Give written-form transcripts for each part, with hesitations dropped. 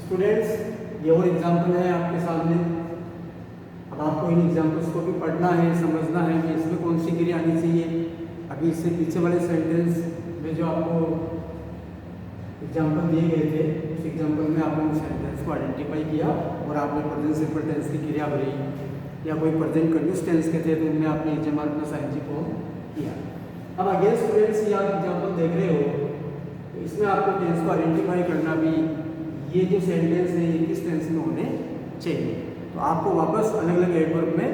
Students, ये वो example है आपके सामने। अब आपको इन एग्जाम्पल्स को भी पढ़ना है, समझना है कि इसमें कौन सी क्रिया आनी चाहिए। अभी इससे पीछे वाले सेंटेंस में जो आपको एग्जाम्पल दिए गए थे, उस एग्जाम्पल में आपने उस सेंटेंस को आइडेंटिफाई किया और आपने प्रेजेंट सिंपल टेंस की क्रिया भरी, या कोई प्रेजेंट कंटिन्यूअस टेंस के थे तो उनमें आपने HMR प्लस ING फॉर्म किया। अब अगेन स्टूडेंट्स, ये आप एग्जाम्पल देख रहे हो, तो इसमें आपको टेंस को आइडेंटिफाई करना भी, ये जो सेंटेंस है ये किस टेंस में होने चाहिए, तो आपको वापस अलग अलग एडवर्ब में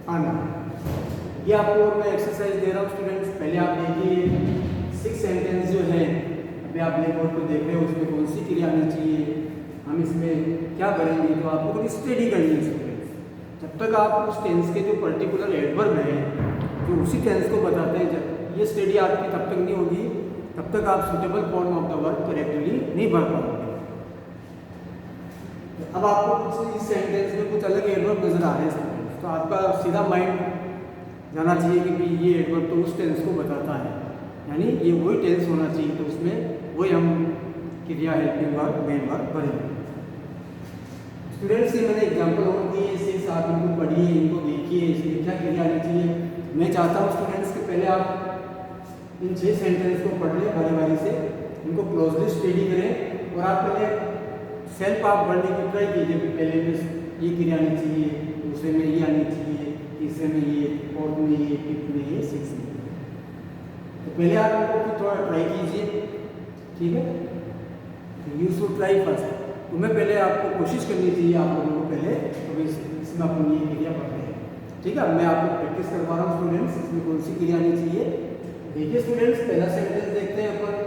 आना है। ये आपको मैं एक्सरसाइज दे रहा हूँ स्टूडेंट्स। पहले आप देखिए 6 सेंटेंस जो है अभी आप ब्लैक बोर्ड पर देख रहे हो, उसमें कौन सी क्रिया आनी चाहिए, हम इसमें क्या करेंगे, तो आपको थोड़ी स्टडी करनी है स्टूडेंट्स। जब तक आप उस टेंस के जो पर्टिकुलर एडवर्ब है जो उसी टेंस को बताते हैं, जब ये स्टडी आपकी तब तक नहीं होगी, तब तक आप suitable form of the word correctly नहीं भर पाओगे। अब आपको कुछ इस सेंटेंस में कुछ अलग एडवर्ब नजर आ रहे हैं, तो आपका सीधा माइंड जाना चाहिए कि भाई ये एडवर्ब तो उस टेंस को बताता है, यानी ये वही टेंस होना चाहिए, तो उसमें वही हम क्रिया हेल्पिंग वर्ब मेन वर्ब भरेंगे। स्टूडेंट्स, ये मैंने एग्जाम्पल और दिए, इसे आप इनको पढ़िए, इनको देखिए, इसमें क्या क्रिया आनी चाहिए। मैं चाहता हूँ स्टूडेंट्स कि पहले आप इन 6 सेंटेंस को पढ़ लें बारी बारी से, इनको क्लोजली स्टडी करें और आप पहले सेल्फ आप पढ़ने की ट्राई कीजिए कि पहले में ये क्रिया आनी चाहिए, दूसरे में ये आनी चाहिए, तीसरे में ये, फोर्थ में ये, फिफ्थ में ये, सिक्स में। तो पहले आप इनको थोड़ा ट्राई कीजिए, ठीक है। You should try first. तुम्हें पहले आपको कोशिश करनी चाहिए, आप लोगों को पहले, तो इसमें अपन ये क्रिया पढ़ रहे हैं, ठीक है। मैं आपको प्रैक्टिस करवा रहा हूँ स्टूडेंट्स, इसमें कौन सी क्रिया आनी चाहिए। देखिए स्टूडेंट्स, पहला सेंटेंस देखते हैं अपन।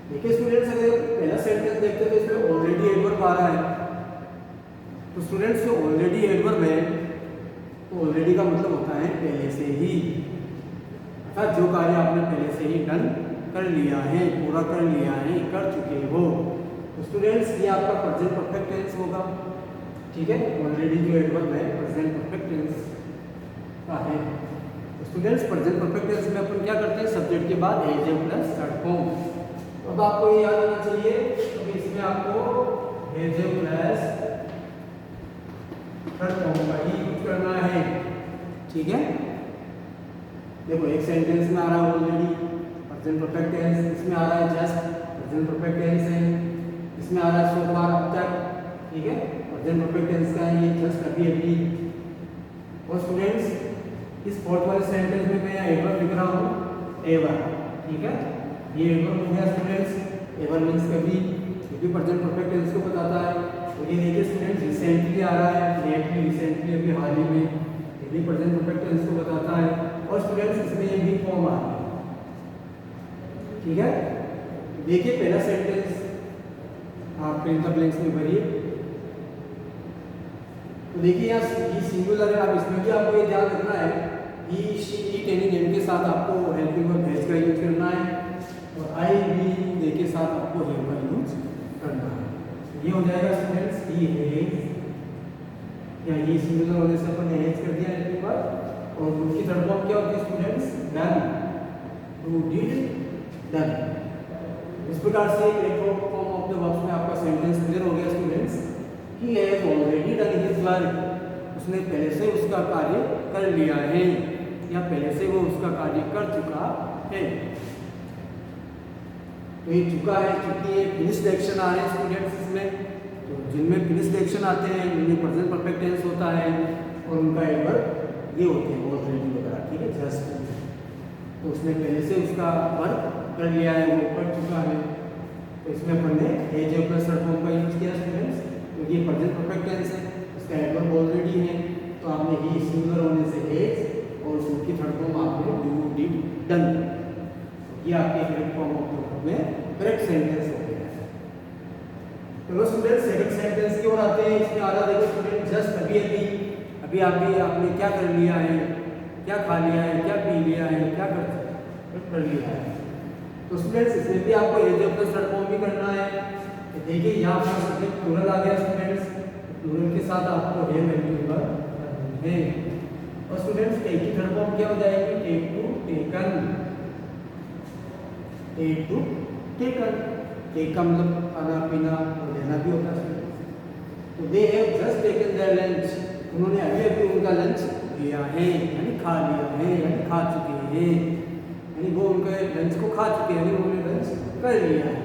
देखिए स्टूडेंट्स, अगर पहला सेंटेंस देखते हैं तो इसमें ऑलरेडी एडवर्ब आ रहा है, तो स्टूडेंट्स जो ऑलरेडी एडवर्ब है, तो ऑलरेडी का मतलब होता है पहले से ही, अर्थात जो कार्य आपने पहले से ही डन कर लिया है, पूरा कर लिया है, कर चुके हो। तो स्टूडेंट्स, ये आपका प्रेजेंट परफेक्ट टेंस होगा, ठीक है। ऑलरेडी जो एडवर्ब है प्रेजेंट परफेक्ट टेंस का है। तो स्टूडेंट्स, प्रेजेंट परफेक्ट टेंस में अपन क्या करते हैं, सब्जेक्ट के बाद एज प्लस थर्ड फॉर्म। तो अब आपको ये याद होना चाहिए, तो इसमें आपको एज प्लस थर्ड फॉर्म का ही यूज करना है, ठीक है। देखो एक सेंटेंस में आ रहा है ऑलरेडी प्रेजेंट परफेक्ट टेंस, इसमें आ रहा है जस्ट प्रेजेंट परफेक्ट टेंस है, इसमें आ रहा है सो फार अब तक, ठीक है, प्रेजेंट परफेक्ट टेंस का है ये, जस्ट अभी अभी। और स्टूडेंट्स, इस फोर्थ वाले सेंटेंस में मैं यहाँ एवर लिख रहा हूँ, एवर, ठीक है। ये एवर हो गया स्टूडेंट्स। एवर मीन्स कभी, ये भी प्रेजेंट परफेक्ट टेंस को बताता है। तो ये देखिए स्टूडेंट्स, रिसेंटली आ रहा है, लेटली, रिसेंटली, अभी हाल ही में, ये भी प्रेजेंट परफेक्ट टेंस को बताता है। और स्टूडेंट्स, इसमें ये भी फॉर्म आ रहा है, ठीक है। देखिए पहला सेंटेंस आप फिल इन द ब्लैंक्स में भरिए। तो देखिए यहाँ ये सिंगुलर है, अब इसमें भी आपको ये ध्यान रखना है, ही, शी, इट, एनी नेम के साथ आपको हेल्पिंग वर्ब हैज का यूज करना है, और आई, वी, दे के साथ आपको हैव का यूज करना है। ये हो जाएगा स्टूडेंट्स, ही हैज, या ये सिंगुलर होने से अपन ने हैज कर दिया हेल्पिंग वर्ब, और उनकी थर्ड फॉर्म क्या होती है students, done, do, did, done. इस प्रकार से एक फॉर्म ऑफ द वर्ब्स में आपका सेंटेंस क्लियर हो गया स्टूडेंट्स, कि has already done his work, उसने पहले से उसका कार्य कर लिया है, या पहले से वो उसका कार्य कर चुका है। तो ये चुका है, चुकी है, फिनिश्ड एक्शन आ रहे हैं स्टूडेंट्स इसमें। तो जिनमें फिनिश्ड एक्शन आते हैं उनमें प्रेजेंट परफेक्ट टेंस होता है, और उनका एडवर्ब ये होते हैं ऑलरेडी वगैरह, ठीक है, जस्ट। तो उसने पहले से उसका वर्क कर लिया है, वो कर चुका है, तो इसमें अपन ने एज प्लस थर्ड फॉर्म का यूज किया स्टूडेंट्स। तो ये प्रेजेंट परफेक्ट टेंस है, इसका एडवर्ब ऑलरेडी है, तो आपने ही सिंगुलर होने से एज, और उसकी थर्ड फॉर्म आपने डू, डिड, डन। ये आपके correct form of the verb में करेक्ट सेंटेंस हो गया है। चलो स्टूडेंट्स, सेकंड सेंटेंस की ओर आते हैं। इसमें आ रहा देखो स्टूडेंट, जस्ट अभी अभी, अभी आपने क्या कर लिया है, क्या खा लिया है, क्या पी लिया है, क्या कर लिया है। तो स्टूडेंट्स, इसमें भी आपको एज प्लस थर्ड फॉर्म भी करना है। तो देखिए यहाँ पर सब्जेक्ट प्लूरल आ गया स्टूडेंट्स, प्लूरल के साथ आपको हैव हेल्पिंग वर्ब है। और स्टूडेंट्स, टेक की थर्ड फॉर्म क्या हो जाएगी, take took, taken, take took, taken. Take का मतलब खाना पीना और लेना टेकन देयर लंच, उन्होंने अभी अभी उनका लंच लिया है, यानी खा लिया है, यानी खा चुके हैं, यानी वो उनके लंच को खा चुके हैं, यानी उन्होंने लंच कर लिया है,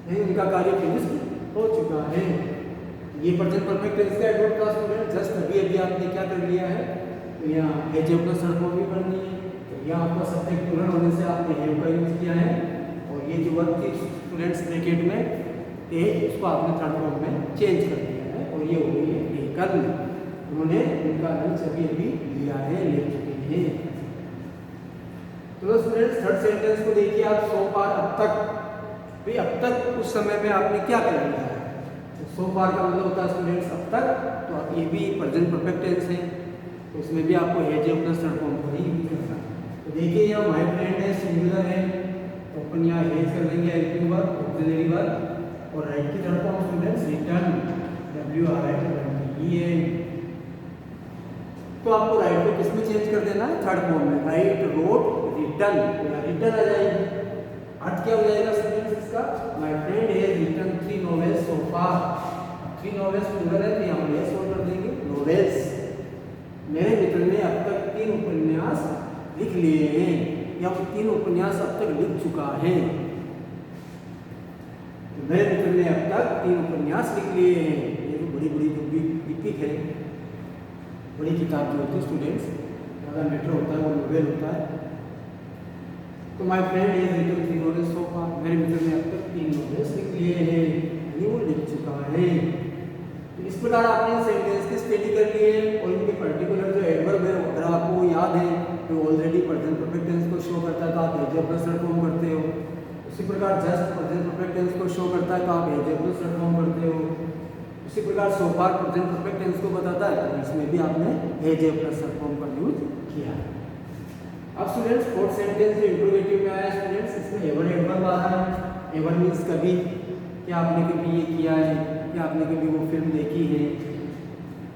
यानी उनका कार्य फिनिश हो चुका है। ये प्रेजेंट परफेक्ट टेंस का एडवर्ब था स्टूडेंट, जस्ट अभी अभी आपने क्या कर लिया है, तो यहाँ has have plus third form भी पढ़नी है, तो यहाँ आपका सब्जेक्ट प्लूरल होने से आपने हैव का यूज किया है, और ये जो वर्ब थी स्टूडेंट्स ब्रैकेट में थे उसको आपने थर्ड फॉर्म में चेंज कर दिया है, और ये हो गई है टेकन, उन्होंने उनका लंच अभी अभी लिया है, ले चुके हैं। तो स्टूडेंट्स थर्ड सेंटेंस को देखिए आप, सो फार अब तक, भाई अब तक उस समय में आपने क्या कर लिया है, तो सो फार का मतलब होता है स्टूडेंट्स अब तक, तो आप ये भी प्रेजेंट परफेक्ट टेंस है, तो इसमें भी आपको has have plus third form को ही यूज करना है। तो देखिए यहाँ माय फ्रेंड है, सिंगुलर है, तो अपन यहाँ हैज कर देंगे हेल्पिंग वर्ब, ऑक्सिलरी वर्ब, और राइट की third form students return, WRITEN। तो आपको राइट को किस में चेंज कर देना है, थर्ड फॉर्म में, राइट रोट रिटर्न, रिटर्न आ जाएगी। अर्थ क्या हो जाएगा स्टूडेंट्स इसका, my friend has written 3 novels so far, 3 novels plural है, तो यहाँ पर एस कर देंगे नॉवेल्स, मेरे मित्र ने अब तक 3 उपन्यास लिख लिए हैं, या वो 3 उपन्यास अब तक लिख चुका है, तो मेरे मित्र ने अब तक 3 उपन्यास लिख लिए हैं। ये तो बड़ी बड़ी जो इपिक है, बड़ी किताब जो होती है स्टूडेंट्स, ज़्यादा मैटर होता है, वो नोवेल होता है। तो my friend has written 3 novels so far, मेरे मित्र ने अब तक 3 नॉवेल्स लिख लिए हैं, यानी वो लिख चुका है। तो इस प्रकार आपने सेंटेंस की स्टडी कर ली है, और इनके पर्टिकुलर जो एडवर्ब है अगर आपको याद है तो ऑलरेडी प्रेजेंट परफेक्ट टेंस को शो करता है तो आप has have plus third form करते हो, उसी प्रकार जस्ट प्रेजेंट परफेक्ट टेंस को शो करता है तो आप has have plus third form करते हो, उसी प्रकार सो फार प्रेजेंट परफेक्ट टेंस को बताता है तो इसमें भी आपने has have plus third form का यूज किया है। अब स्टूडेंट्स फोर्थ सेंटेंस जो इंट्रोगेटिव में आया स्टूडेंट्स, इसमें एवर एडवर्ब आ रहा है, एवर मीन्स कभी, क्या आपने कभी ये किया है, क्या आपने कभी वो फिल्म देखी है,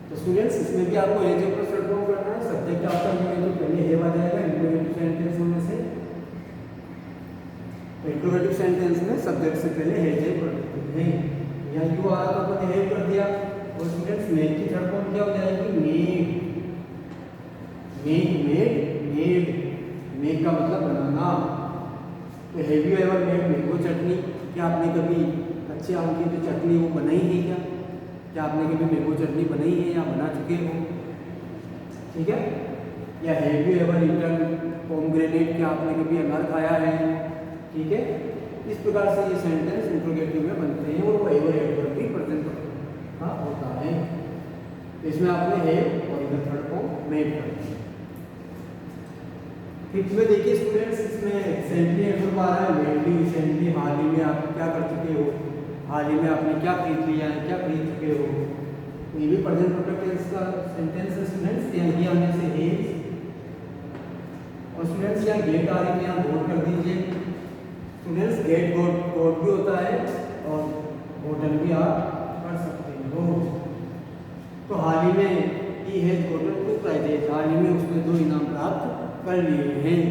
तो स्टूडेंट्स इसमें भी आपको has have plus third form करना है। सब्जेक्ट आपका ये है तो पहले हैव आ जाएगा इंट्रोगेटिव सेंटेंस होने से, तो इंट्रोगेटिव सेंटेंस में सब्जेक्ट से पहले हैज हैव कर देते हैं, या यू आ रहा तो अपन हैव कर दिया, और स्टूडेंट्स मेड की थर्ड फॉर्म क्या हो जाएगी, made, made made made, make का मतलब बनाना, तो have you ever made mango chutney, क्या आपने कभी कच्चे आम की जो चटनी वो बनाई है, क्या आपने कभी मैंगो चटनी बनाई है या बना चुके हो, ठीक है। या have you ever eaten pomegranate, क्या आपने कभी अनार खाया है, ठीक है। इस प्रकार से ये सेंटेंस इंट्रोगेटिव में बनते हैं, और वो एवर एडवर्ब भी प्रेजेंट का होता है, इसमें आपने हैव और इधर थर्ड फॉर्म मेड कर दिया। फिफ्थ में देखिए स्टूडेंट्स, इसमें रिसेंटली एडवर्ब आ रहा है, लेटली, रिसेंटली, हाल ही में आप क्या कर चुके हो, हाल ही में आपने क्या खरीद लिया है, क्या खरीद चुके हो, तो ये भी प्रेजेंट परफेक्ट टेंस का सेंटेंस है स्टूडेंट्स। यहाँ ये आने से हैज, और स्टूडेंट्स यहाँ गेट आ रही है, यहाँ नोट कर दीजिए स्टूडेंट्स, गेट गोट गोट भी होता है और गोटन भी आप कर सकते हो। तो हाल ही में ही हैज गोटन 2 प्राइजेज, हाल ही में उसने 2 इनाम प्राप्त कर लिए हैं,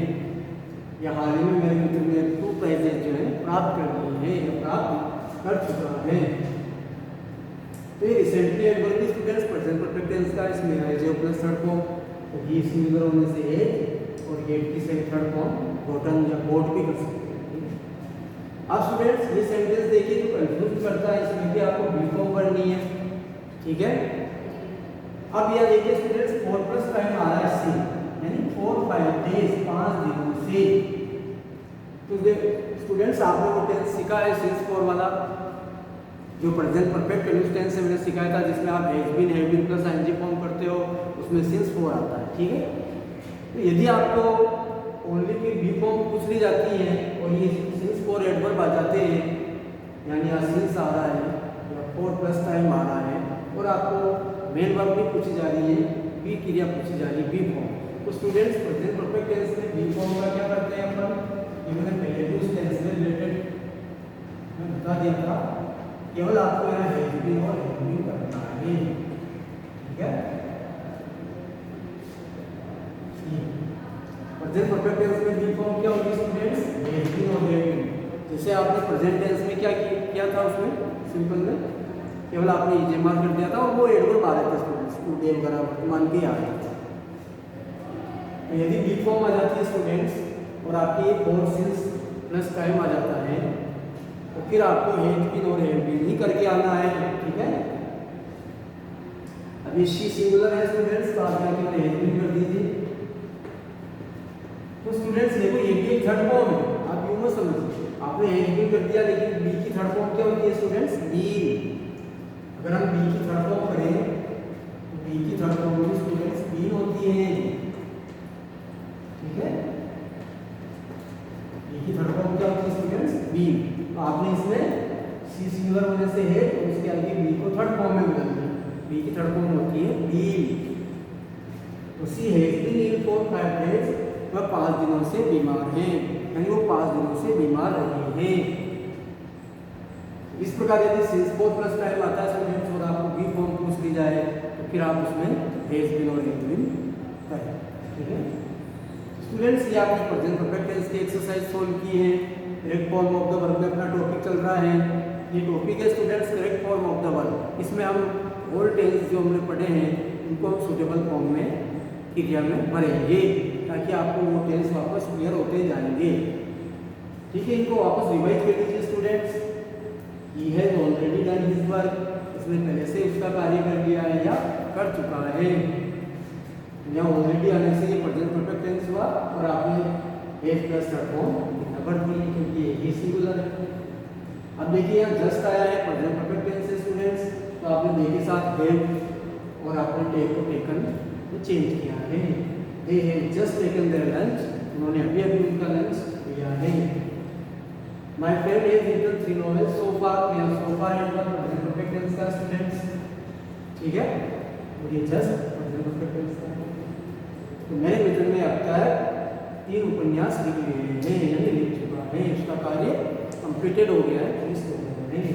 या हाल ही में मेरे मित्र ने 2 प्राइजेज जो है प्राप्त कर लिए हैं या प्राप्त कर चुका है। तो ये रिसेंटली एडवर्ब भी स्टूडेंट्स प्रेजेंट परफेक्ट टेंस का, इसमें has have plus third form, तो ही सिंगुलर होने से हैज, और गेट की सही थर्ड फॉर्म गोटन या गोट भी कर सकते हैं। अब स्टूडेंट्स ये सेंटेंस देखिए जो कंफ्यूज करता है, इसमें भी आपको बी फॉर्म करनी है, ठीक है। अब यह देखिए स्टूडेंट्स 4 प्लस टाइम आ रहा है सी, यानी 4-5 डेज, 5 दिनों से। तो स्टूडेंट्स आपने वो टेंस सीखा है सिंस 4 वाला, जो प्रेजेंट परफेक्ट कंटिन्यूअस टेंस से मैंने सिखाया था, जिसमें आप have been plus ING form करते हो, उसमें सिंस 4 आता है, ठीक है। तो यदि आपको ओनली की बी फॉर्म पूछ ली जाती है और ये सिंस 4 एडवर्ब आ जाते हैं, यानी यहाँ सिंस आ रहा है या 4 प्लस टाइम आ रहा है, और आपको मेन वर्ब भी पूछी जा रही है, बी क्रिया पूछी जा रही है, बी फॉर्म, तो स्टूडेंट्स प्रेजेंट परफेक्ट टेंस में बी फॉर्म का क्या करते हैं अपन, ये मैंने पहले भी उस टेंस से रिलेटेड मैं बता दिया था, केवल आपको यहाँ हैज बीन और हैव बीन करना है, ठीक है। प्रेजेंट परफेक्ट टेंस में बी फॉर्म क्या होगी स्टूडेंट्स, हैज बीन और हैव बीन। जैसे आपने प्रेजेंट टेंस में क्या किया था, उसमें सिंपल में केवल आपने इस्तेमाल कर दिया था और वो एडवर्ब आ रहे थे स्टूडेंट्स, टू डे वगैरह वर्तमान के आ रहे थे। तो यदि बी फॉर्म आ जाती है स्टूडेंट्स और आपकी एक और सिंस प्लस टाइम आ जाता है तो फिर आपको हैज बीन और हैव बीन ही करके आना है, ठीक है। अभी शी सिंगुलर है स्टूडेंट्स, तो आप जाके हैज बीन कर दीजिए। तो स्टूडेंट्स देखो ये भी एक थर्ड फॉर्म है, आप यूं मत समझिए, आपने हैज बीन कर दिया लेकिन बी की थर्ड फॉर्म क्या होती है स्टूडेंट्स, बीन। अगर हम बी की थर्ड फॉर्म करें तो बी की थर्ड फॉर्म भी स्टूडेंट्स बीन होती है, ठीक है। बी की थर्ड फॉर्म क्या होती है स्टूडेंट्स, बीन। तो आपने इसमें सी सिंगुलर होने से है तो उसके आगे बी को थर्ड फॉर्म में बदल दिया, बी की थर्ड फॉर्म होती है बीन। तो she has been ill for 5 days, वह 5 दिनों से बीमार हैं, यानी वो 5 दिनों से बीमार रहे हैं। इस प्रकार यदि सिंस फोर प्लस टाइम आता है स्टूडेंट्स और आपको बी फॉर्म पूछ ली जाए तो फिर आप उसमें हैज बीन और हैज बीन करें, ठीक है। स्टूडेंट्स ये आपने प्रेजेंट परफेक्ट टेंस की एक्सरसाइज सोल्व की है। Correct form of the verb में अपना टॉपिक चल रहा है, ये टॉपिक है students correct form of the verb. इसमें हम ओल्ड टेंस जो हमने पढ़े हैं उनको हम सूटेबल फॉर्म में क्रिया में भरेंगे ताकि आपको वो टेंस वापस क्लियर होते जाएंगे, ठीक है। इनको वापस रिवाइज कर लीजिए students. He has already done his work, इसने पहले से उसका कार्य कर लिया है या कर चुका है। यहाँ ऑलरेडी आने से ये प्रेजेंट परफेक्ट टेंस हुआ और आपने हैज प्लस थर्ड फॉर्म भर दी क्योंकि ये सिंगुलर है। अब देखिए यहाँ जस्ट आया है प्रेजेंट परफेक्ट टेंस से स्टूडेंट्स, तो आपने दे के साथ हैव और आपने टेक को टेकन तो चेंज किया है। They have just taken their lunch, उन्होंने अभी अभी उनका लंच लिया है। My friend has written 3 novels so far, यहाँ सो फार है प्रेजेंट परफेक्ट टेंस का स्टूडेंट्स, ठीक है। और ये जस्ट प्रेजेंट परफेक्ट टेंस का। तो मेरे मित्र ने अब तक 3 उपन्यास लिख लिए हैं, यानी लिख चुका है, उसका कार्य कंप्लीटेड हो गया है, फिनिश हो गया है।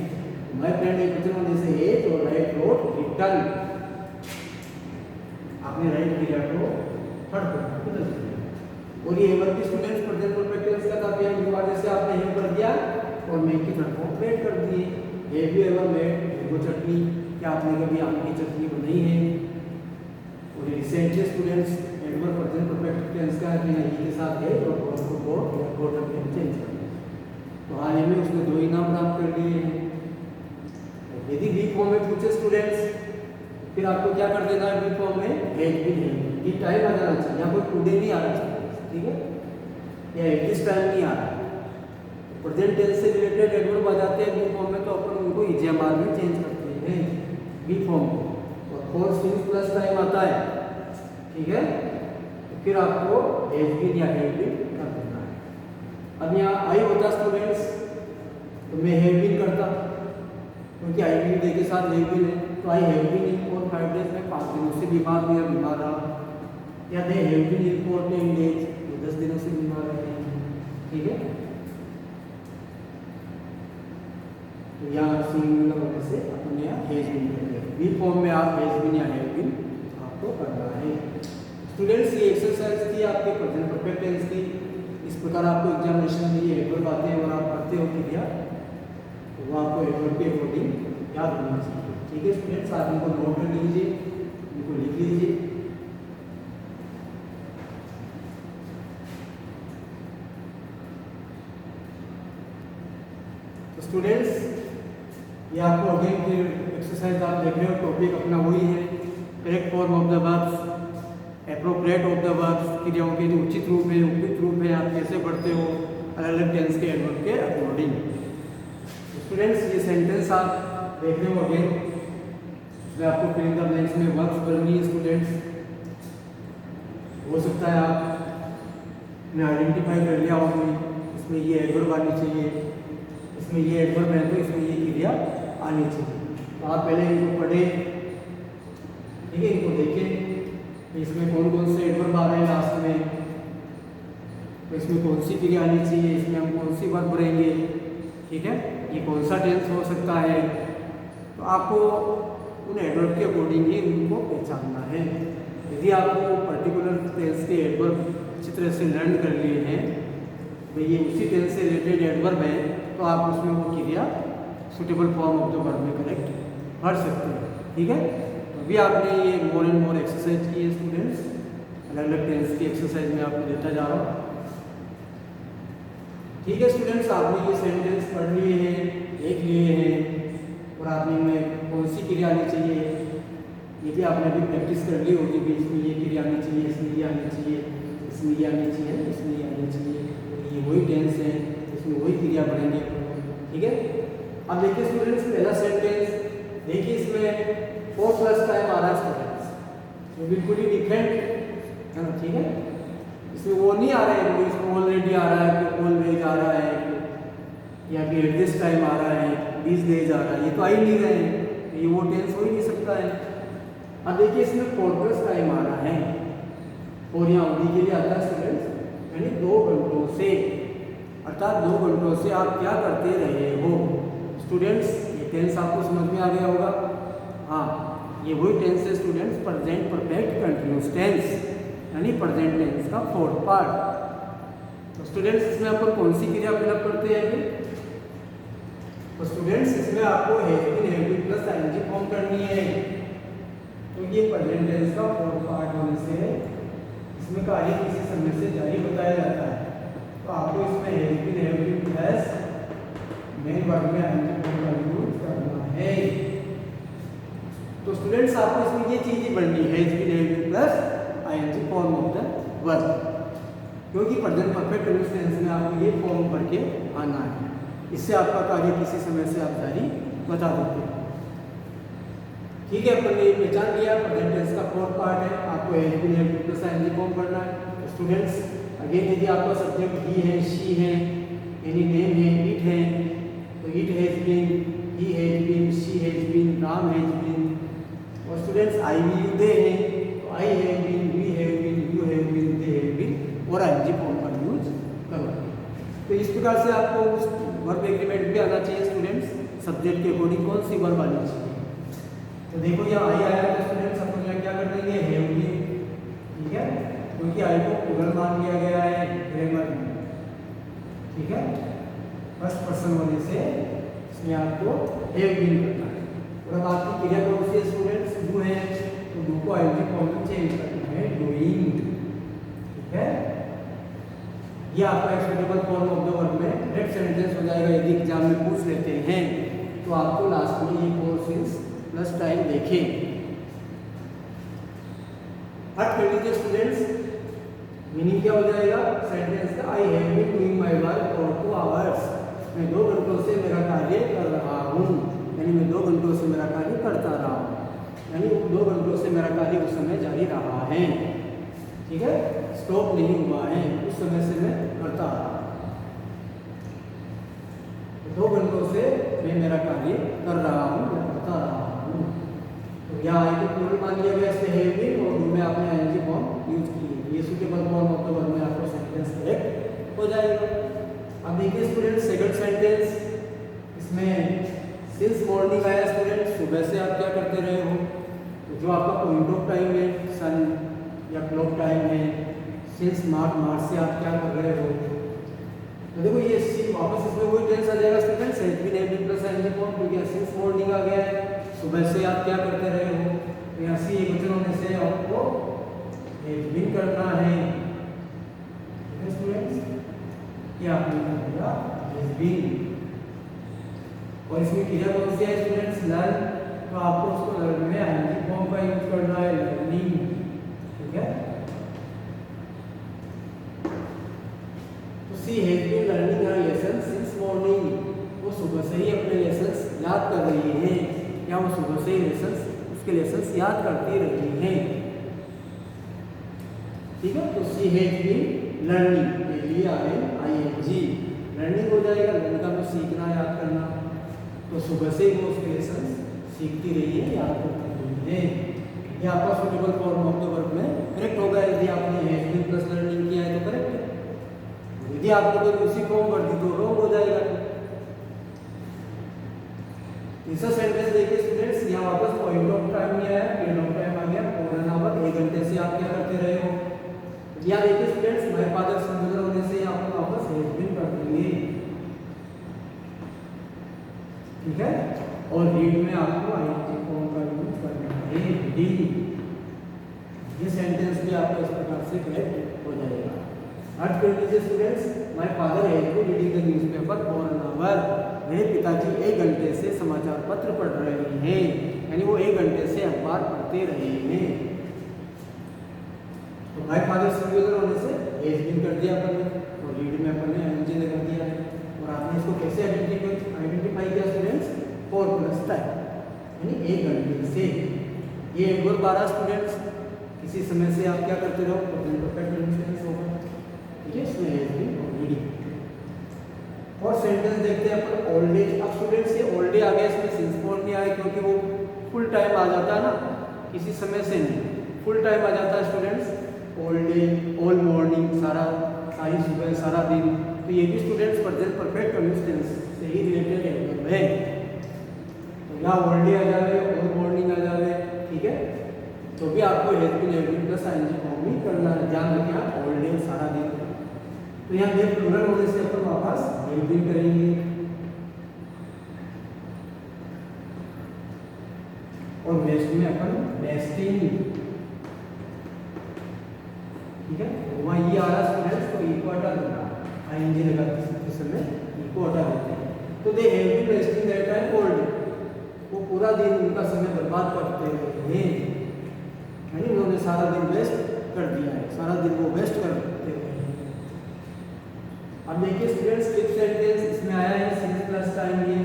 माय फ्रेंड एक वचन होने से एट और राइट रोट रिटन, आपने राइट किया तो थर्ड फॉर्म बदल दिया। और ये वर्ब की स्टूडेंट्स प्रेजेंट परफेक्ट टेंस का था, यहाँ युवा जैसे आपने हैव कर दिया और मेक की थर्ड फॉर्म मेड कर दिए। हैव यू एवर मेड वो चटनी, क्या आपने कभी आम की चटनी बनाई है। और recently students adverb present perfect tense का है के साथ है और वर्ब को गॉट या गॉट में चेंज कर दिया, तो हाल ही में उसने 2 इनाम प्राप्त कर लिए हैं। यदि बी फॉर्म में पूछे स्टूडेंट्स फिर आपको क्या कर देना है, बी फॉर्म में हैज बीन है, ये टाइम आ जाना चाहिए, यहाँ कोई टुडे नहीं आ रहा चाहिए, ठीक है, या एट दिस टाइम नहीं आ रहा। प्रेजेंट टेंस से रिलेटेड एडवर्ब आ जाते हैं बी फॉर्म में तो अपन उनको इजेमाल में चेंज करते हैं बी फॉर्म को। और फोर सिंस प्लस टाइम आता है, ठीक है, तो फिर आपको हैज बीन या हैव बीन कर देना है। अब यहाँ आई होता स्टूडेंट्स तो मैं हैव बीन करता क्योंकि आई बीन दे के साथ हैव बीन है, तो I have been ill for 5 days में 5 दिनों से बीमार हुआ, बीमार रहा। या they have been ill for 10 days, 10 दिनों से बीमार रहे, ठीक है। तो यहाँ सिंगुलर होने से अपने यहाँ हैज बीन कर दिया। बी फॉर्म में आप हैज बीन या हैव बीन आपको करना है। स्टूडेंट्स ये एक्सरसाइज थी आपके प्रेजेंट परफेक्ट टेंस की। इस प्रकार आपको एग्जामिनेशन में ये एडवर्ब आते हैं और आप पढ़ते हो क्रिया, तो वो आपको एडवर्ब के अकॉर्डिंग याद होना चाहिए, ठीक है स्टूडेंट्स। आप इनको नोट कर लीजिए, इनको लिख लीजिए। तो स्टूडेंट्स ये आपको अगेन फिर एक्सरसाइज आप देख रहे हो, टॉपिक अपना वही है, correct form of the verbs, appropriate of the verbs, क्रियाओं के जो उचित रूप है, उपयुक्त रूप है, आप कैसे पढ़ते हो अलग अलग टेंस के एडवर्ब के अकॉर्डिंग। स्टूडेंट्स ये सेंटेंस आप देख रहे हो अगेन, इसमें आपको फिल इन द ब्लैंक्स में वर्ब्स करनी है स्टूडेंट्स। हो सकता है आपने आइडेंटिफाई कर लिया हो इसमें ये एडवर्ब आनी चाहिए, इसमें ये एडवर्ब है तो इसमें ये क्रिया आनी चाहिए। तो आप पहले इनको पढ़े, ठीक है, इनको देखें इसमें कौन कौन से एडवर्ब आ रहे हैं लास्ट में, तो इसमें कौन सी क्रिया आनी चाहिए, इसमें हम कौन सी वर्ब भरेंगे, ठीक है, ये कौन सा टेंस हो सकता है। तो आपको उन एडवर्ब के अकॉर्डिंग ही उनको पहचानना है। यदि आपको पर्टिकुलर टेंस के एडवर्ब अच्छी तरह से लर्न कर लिए हैं तो ये उसी टेंस से रिलेटेड एडवर्ब है तो आप उसमें वो क्रिया suitable form of the verb में करेक्ट भर सकते हैं। ठीक है, तो अभी आपने ये मोर एंड मोर एक्सरसाइज की है स्टूडेंट्स, अलग अलग टेंस की एक्सरसाइज में आपको देता जा रहा हूँ। ठीक है स्टूडेंट्स, आपने ये सेंटेंस पढ़ लिए हैं, देख लिए हैं और आपने में कौन सी क्रिया आनी चाहिए ये भी आपने अभी प्रैक्टिस कर ली होगी कि इसमें ये क्रिया आनी चाहिए, इसमें ये आनी चाहिए, इसमें ये आनी चाहिए, इसमें ये आनी चाहिए, ये वही टेंस है, इसमें वही क्रिया बढ़ेंगे। ठीक है, अब देखिए स्टूडेंट्स पहला सेंटेंस देखिए, इसमें 4+ टाइम आ रहा है स्टूडेंट्स, तो बिल्कुल ही डिफरेंट है ना। ठीक है, इसमें वो नहीं आ रहा है कोई, इसमें ऑलरेडी आ रहा है कि ऑलवेज आ रहा है या फिर एट दिस टाइम आ रहा है, दिस डेज आ रहा है, ये तो आ ही नहीं रहे हैं, ये वो टेंस हो ही नहीं सकता है। अब देखिए इसमें 4+ टाइम आ रहा है और यहाँ अवधि के लिए आता है स्टूडेंट्स, यानी 2 घंटों से, अर्थात 2 घंटों से आप क्या करते रहे हो स्टूडेंट्स। ये टेंस आपको समझ में आ गया होगा। हाँ, ये वही टेंस है students, present perfect continuous tense, यानी प्रेजेंट टेंस का 4th पार्ट। तो स्टूडेंट्स इसमें आपको कौन सी क्रिया फिलअप करते हैं? तो स्टूडेंट्स इसमें आपको have been, have been plus ING form करनी है। तो ये प्रेजेंट टेंस का 4th पार्ट होने से इसमें कार्य किसी समय से जारी बताया जाता है। तो आपको इसमें have been plus main verb में आईएनजी फॉर्म का यूज करना है। तो स्टूडेंट्स आपको इसमें ये चीज ही बननी है, have been plus ING form of the verb, क्योंकि प्रेजेंट परफेक्ट कंटिन्यूअस टेंस में आपको ये फॉर्म भर के आना है। इससे आपका कार्य किसी समय से आप जारी बता देते हैं। ठीक है, अपन ने पहचान लिया प्रेजेंट टेंस का 4th पार्ट है, आपको have been, have been plus ING form करना है। तो स्टूडेंट्स अगेन यदि आपका सब्जेक्ट ही है, शी है, एनी नेम है, इट है, तो it has been, he has been, she has been, Ram has been, और students I we you they हैं, तो I have been, we have been, you have been, they have been और ING form का use करो। तो इस प्रकार से आपको उस वर्ब एग्रीमेंट भी आना चाहिए स्टूडेंट्स, सब्जेक्ट के अकॉर्डिंग कौन सी वर्ब आनी चाहिए। तो देखो यहाँ आई आया तो स्टूडेंट्स अपन यहाँ क्या कर देंगे, हैव बीन। ठीक है, क्योंकि आई को प्लूरल मान लिया गया है ग्रामर में। ठीक है, फर्स्ट पर्सन होने से इसमें आपको हैव बीन करना है। और अब आपकी क्रिया कौन सी है स्टूडेंट्स, डू है, तो डू को आईएनजी फॉर्म में चेंज करना है, डूइंग। ठीक है, ये आपका एक्सपेक्टेबल फॉर्म ऑफ द वर्ब में करेक्ट सेंटेंस हो जाएगा। यदि एग्जाम में पूछ लेते हैं तो आपको लास्ट में ये 4+ टाइम देखें। हट कर लीजिए स्टूडेंट्स, मीनिंग क्या हो जाएगा सेंटेंस का, I have been doing my work for 2 hours, मैं 2 घंटों से मेरा कार्य कर रहा हूँ, यानी मैं 2 घंटों से मेरा कार्य करता रहा हूँ, यानी 2 घंटों से मेरा कार्य उस समय जारी रहा है। ठीक है, स्टॉप नहीं हुआ है, उस समय से मैं करता रहा। 2 घंटों से मैं मेरा कार्य कर रहा हूँ, मैं करता रहा हूँ। तो यहाँ आई को प्लूरल मान लिया गया, इसमें हैव बीन और डू में आपने आईएनजी फॉर्म यूज की है। ये suitable form of the verb में आपको सेंटेंस करेक्ट हो जाएगा। अब देखिए स्टूडेंट सेकंड सेंटेंस, इसमें सिंस मॉर्निंग आया स्टूडेंट, सुबह से आप क्या करते रहे हो। तो जो आपका पॉइंट ऑफ टाइम है सन या क्लॉक टाइम है, सिंस मार्च से आप क्या कर रहे हो। तो देखो ये वापस इसमें वही टेंस आ जाएगा students, has been, have been plus ING form, क्योंकि सिंस मॉर्निंग आ गया है, सुबह से आप क्या करते रहे हो। तो यहाँ सी एकवचन होने से आपको हैज बीन करना है। ठीक है स्टूडेंट्स, ये आपने कर दिया हैज बीन। और इसमें क्रिया कौन सी है स्टूडेंट्स, लर्न, तो आपको उसको लर्न में आईएनजी फॉर्म का यूज करना है, लर्निंग। ठीक है, she has been learning her lesson since morning, वो सुबह से ही अपने लेसन्स याद कर रही है, या वो सुबह से ही उसके लेसन्स याद करती रही हैं। ठीक है, तो she has been learning, LEARNING, learning हो जाएगा, लर्निंग का तो सीखना, याद करना। तो सुबह से ही वो उसके लेसन्स सीखती रही है, याद करती रही है। ये आपका suitable form of the verb में करेक्ट होगा। यदि आपने हैज बीन प्लस लर्निंग किया है तो करेक्ट है, यदि आपने कोई दूसरी फॉर्म कर दी तो रॉन्ग हो जाएगा। तीसरा सेंटेंस देखिए स्टूडेंट्स, यहाँ वापस पॉइंट ऑफ टाइम नहीं आया, पीरियड ऑफ टाइम आ गया, पूरा नंबर 1 घंटे से आप क्या करते रहे हो। यहाँ देखिए स्टूडेंट्स, माय फादर सिंगुलर होने से यहाँ पर वापस हैज बीन कर देंगे। ठीक है, और रीड में आपको आईएनजी फॉर्म का यूज करना है, रीडिंग। ये सेंटेंस भी आपका इस प्रकार से करेक्ट हो जाएगा। Third question students, my father has been reading the newspaper for an hour. मेरे पिताजी 1 घंटे से समाचार पत्र पढ़ रहे हैं, यानी वो 1 घंटे से अखबार पढ़ते रहे हैं। तो माय फादर सिंगुलर होने से हैज बीन कर दिया अपन ने, और रीड में अपन ने आईएनजी लगा दिया है। और आपने इसको कैसे आइडेंटिफाई किया स्टूडेंट्स? 4 प्लस टाइम, यानी 1 घंटे से। ये 1 और 12 स्टूडेंट्स, किसी समय से आप क्या करते रहो, प्रेजेंट परफेक्ट टेंस होगा। ठीक है, इसमें हैज बीन और रीडिंग। और सेंटेंस देखते हैं अपन ओल्ड एज। अब स्टूडेंट्स ये ओल्ड एज आ गया, इसमें सिंस फॉर्म नहीं आया क्योंकि वो फुल टाइम आ जाता है ना, किसी समय से नहीं, फुल टाइम आ जाता है students. Old age, all morning, सारी सुबह, सारा दिन। तो ये भी स्टूडेंट्स प्रेजेंट परफेक्ट टेंस से ही रिलेटेड है। तो यहाँ ओल्ड डे आ जावे, ऑल मॉर्निंग आ जावे, ठीक है। तो भी आपको has been plus ING form ही करना है, ध्यान रखें आप, ऑल डे सारा दिन। तो यहाँ पे प्लूरल होने से अपन वापस हैज बीन करेंगे। और वेस्ट में अपन वेस्टिंग, ठीक है। वहाँ ये आ रहा स्टूडेंट्स, तो ई को हटा देना, आईएनजी लगा इस समय ई को हटा देते हैं। तो they have been wasting their time all day, वो पूरा दिन उनका समय बर्बाद करते हैं, यानी उन्होंने सारा दिन वेस्ट कर दिया है, सारा दिन वो वेस्ट करते हैं। अब देखिए स्टूडेंट्स फिफ्थ सेंटेंस, इसमें आया है सिंस प्लस टाइम, ये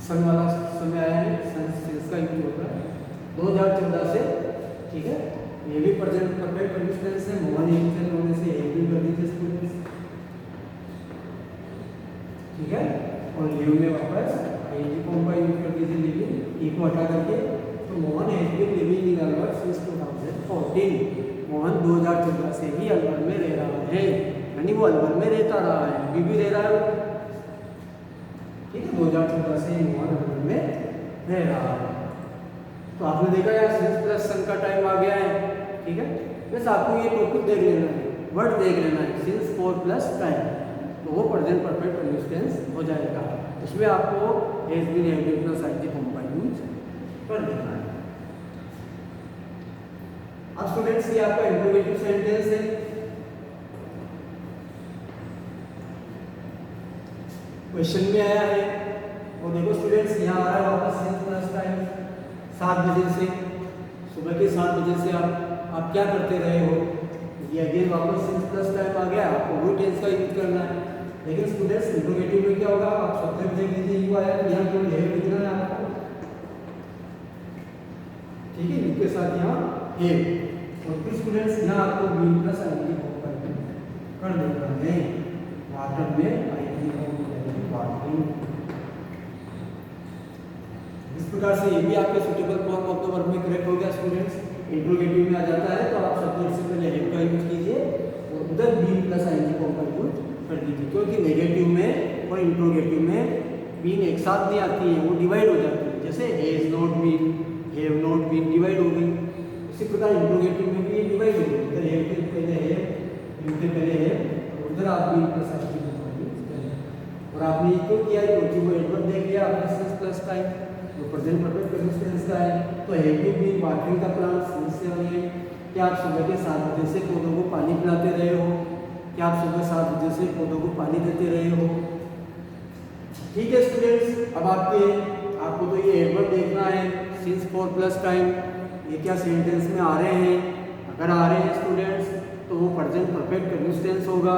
सन वाला समय आया है, सिंस का यूज होता है 2014 से, ठीक है। ये भी प्रेजेंट परफेक्ट टेंस है, मोहन इंटेंस होने से हैव बीन कर दीजिए स्टूडेंट्स, ठीक है। और लिव में वापस आईएनजी फॉर्म का यूज कर दीजिए, लिविंग, ई को हटा करके। तो Mohan has been living in Alwar since 2014। Mohan 2014 से ही अलवर में रह रहा है, यानी वो अलवर में रहता रहा है, अभी भी रह रहा है वो, ठीक है। 2014 से ही मोहन अलवर में रह रहा है। तो आपने देखा यार सिंस प्लस सन का टाइम आ गया है, ठीक है। बस आपको ये टॉपिक देख लेना है, वर्ड देख लेना है, सिंस 4 प्लस टाइम, तो वो प्रेजेंट परफेक्ट टेंस हो जाएगा। इसमें आपको has been, have been plus ING form का यूज कर देना है। अब स्टूडेंट्स ये आपका इंट्रोगेटिव सेंटेंस है। क्वेश्चन में आया है, वो देखो स्टूडेंट्स यहाँ आ रहा है वापस सिंस प्लस टाइम, 7 बजे से, सुबह के 7 बजे से आप क्या करते रहे हो। ये अगेन वापस सिंस प्लस टाइम आ गया, आपको वो टेंस का यूज करना है। लेकिन स्टूडेंट्स इंट्रोगेटिव में क्या होगा, आप सब्जेक्ट देख लीजिए, यू आया, यहाँ केवल हैव लिखना है आपको, ठीक है, इसके साथ यहाँ हैव। और फिर स्टूडेंट्स यहाँ आपको बीन प्लस आईएनजी फॉर्म कर देना है, वाटर में आईएनजी फॉर्म करेंगे, वाटरिंग। इस प्रकार से ये भी आपके suitable form of the verb में करेक्ट हो गया स्टूडेंट्स। इंट्रोगेटिव में आ जाता है तो आप सब्जेक्ट से पहले हैव का यूज कीजिए और उधर बीन प्लस आईएनजी फॉर्म का यूज कर दीजिए, क्योंकि नेगेटिव में और इंट्रोगेटिव में बीन एक साथ नहीं आती है, वो डिवाइड हो जाती है। जैसे has not been, have not been divide हो गई, इसी प्रकार इंट्रोगेटिव में भी ये डिवाइड हो गई, इधर हैव के पहले हैव, यू के पहले हैव, उधर आप बीन प्लस आईएनजी फॉर्म का यूज करें। और आपने ये क्यों किया, क्योंकि वो एडवर्ब देख लिया आपने सिंस प्लस टाइम, तो प्रेजेंट परफेक्ट टेंस का है। तो have you been watering the plants, इससे होंगे क्या आप सुबह के 7 बजे से पौधों को पानी पिलाते रहे हो, क्या आप सुबह 7 बजे से पौधों को पानी देते रहे हो, ठीक है स्टूडेंट्स। अब आपको तो ये एडवर्ब देखना है सिंस 4 प्लस टाइम, ये क्या सेंटेंस में आ रहे हैं। अगर आ रहे हैं स्टूडेंट्स तो वो प्रेजेंट परफेक्ट टेंस होगा,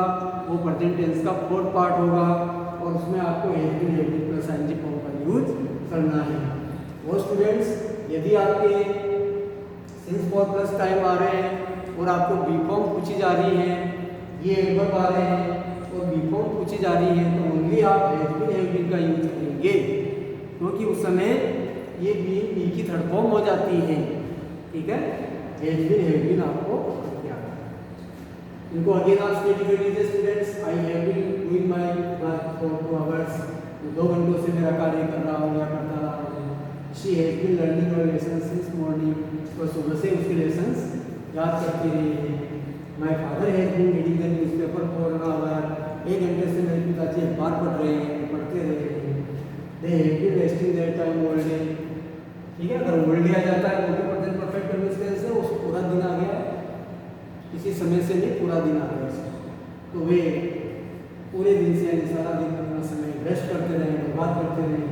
वो प्रेजेंट टेंस का फोर्थ पार्ट होगा, और उसमें आपको have been plus ING form का यूज करना है। वो स्टूडेंट्स यदि आपके सिंस 4 प्लस टाइम आ रहे हैं और आपको बी फॉर्म पूछी जा रही है, ये एडवर्ब आ रहे हैं और बी फॉर्म पूछी जा रही है, तो ओनली आप हैव बीन का यूज करेंगे, क्योंकि उस समय ये बी की थर्ड फॉर्म हो जाती है, ठीक है। हैव बीन आपको क्या, इनको अगेन आप स्टडी कर लीजिए students. I have been doing my work for 2 hours, 2 घंटों से मेरा कार्य कर रहा हूँ या करता रहा हूँ। She has been learning her lesson since morning, तो सुबह से उसके लेसन्स याद करती रही है। My father has been reading the newspaper for an hour, 1 घंटे से मेरे पिताजी अखबार पढ़ रहे हैं, पढ़ते रहे हैं। They have been wasting their time all day. ठीक है, अगर ओल्ड डे आ जाता है वो भी प्रेजेंट परफेक्ट कंटिन्यूअस टेंस है, उसको पूरा दिन आ गया, किसी समय से नहीं पूरा दिन आ गया उसको, तो वे पूरे दिन से यानी सारा दिन अपना समय वेस्ट करते रहे, बर्बाद करते रहे।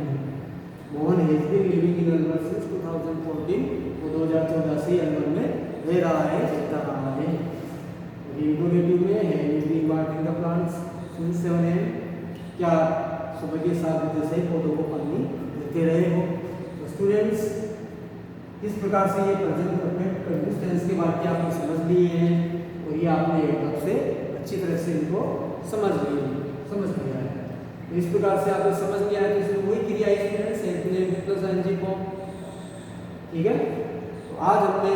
Mohan has been living in Alwar since 2014, वो 2014 से अलवर में रह रहा है, रहता रहा है। इंट्रोगेटिव में है is being watering the plants since 7 AM, क्या सुबह के 7 बजे से पौधों को पानी देते रहे हो। तो स्टूडेंट्स इस प्रकार से ये प्रेजेंट परफेक्ट कंटिन्यूअस टेंस के वाक्य आपने समझ लिए हैं और ये आपने एक से अच्छी तरह से इनको समझ लिया है। तो इस प्रकार से आपने समझ लिया है, तो इसमें वही क्रिया students antonym plus ING form. ठीक है, तो आज हमने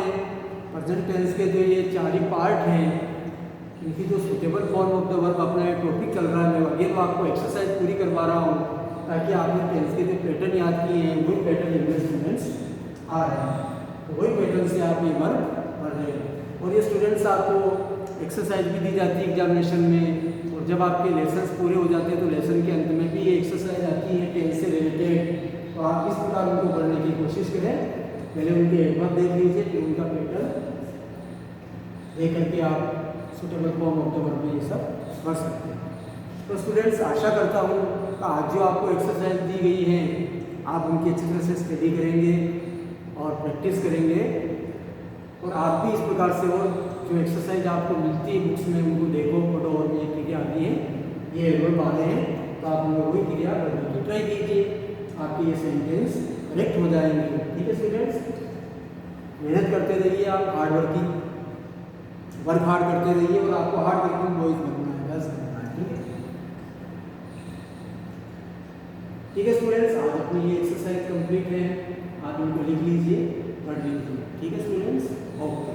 प्रेजेंट टेंस के जो ये 4 ही पार्ट हैं, इनकी जो suitable form of the verb अपना टॉपिक चल रहा है, मैं अगेन आपको एक्सरसाइज पूरी करवा रहा हूँ ताकि आपने टेंस के जो पैटर्न याद किए हैं वही पैटर्न इनमें स्टूडेंट्स आ रहे हैं, तो वही पैटर्न से आप ये वर्ब पढ़ रहे हैं। और ये स्टूडेंट्स आपको एक्सरसाइज भी दी जाती है एग्जामिनेशन में, और जब आपके लेसन्स पूरे हो जाते हैं तो लेसन के अंत में भी ये एक्सरसाइज आती है टेंस से रिलेटेड। तो आप इस प्रकार उनको पढ़ने की कोशिश करें, पहले उनके एक बार देख लीजिए, फिर उनका पैटर्न देख करके आप suitable form of the verb में ये सब पढ़ सकते हैं। तो स्टूडेंट्स आशा करता हूँ कि आज जो आपको एक्सरसाइज दी गई है आप उनकी अच्छी तरह से स्टडी करेंगे और प्रैक्टिस करेंगे, और आप भी इस प्रकार से और जो एक्सरसाइज आपको मिलती है बुक्स में उनको देखो, पढ़ो, और ये क्रिया आती है, ये वर्ब आ रहे हैं, तो आप उनको वही क्रिया करने की ट्राई कीजिए, आपके ये सेंटेंस करेक्ट हो जाएंगे। ठीक है स्टूडेंट्स, मेहनत करते रहिए, आप वर्क हार्ड करते रहिए, और आपको हार्ड वर्किंग बॉयज बनना है, बस बनना है। ठीक है, ठीक है स्टूडेंट्स, आज अपनी ये एक्सरसाइज कंप्लीट है, आप इनको लिख लीजिए, पढ़ लीजिए। ठीक है स्टूडेंट्स, ओके।